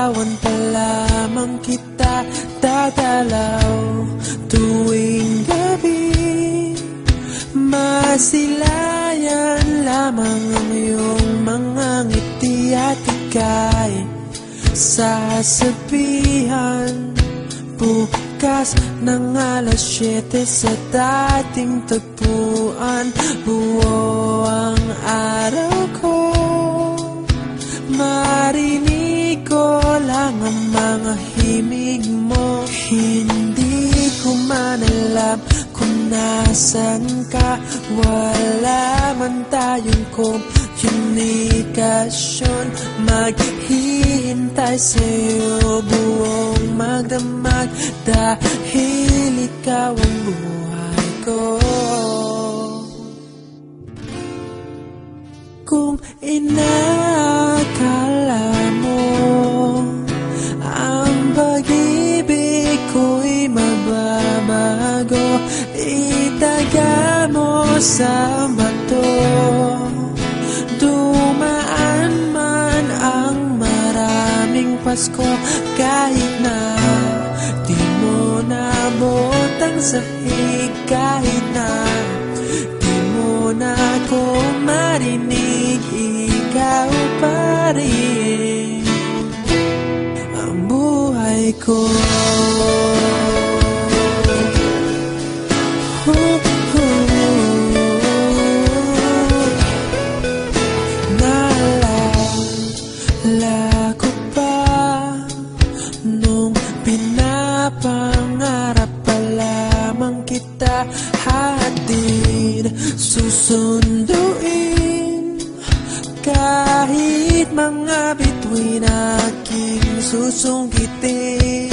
Liligawan pa lamang kita dadalaw tuwing gabi. Masilayan lamang ang iyong mga ngiti at ika'y sasabihan bukas ng alas 7 sa dating tagpuan. Buo ang araw ko, marinig ko lang ang mga himig mo. Hindi ko man alam kung nasan ka, wala man tayong komunikasyon. Maghihintay sa'yo buong magdamag dahil ikaw ang buhay ko. Kung inakala mo ang pag-ibig ko'y mababago, itaga mo sa bato. Dumaan man ang maraming Pasko, kahit na di mo nabot ang sahig, kahit na di mo na ako marinig, ikaw pa rin ang buhay ko. Naalala ko pa nung pinapangarap pa lamang kita, hatid susunduin kahit mga bituin aking susungkitin.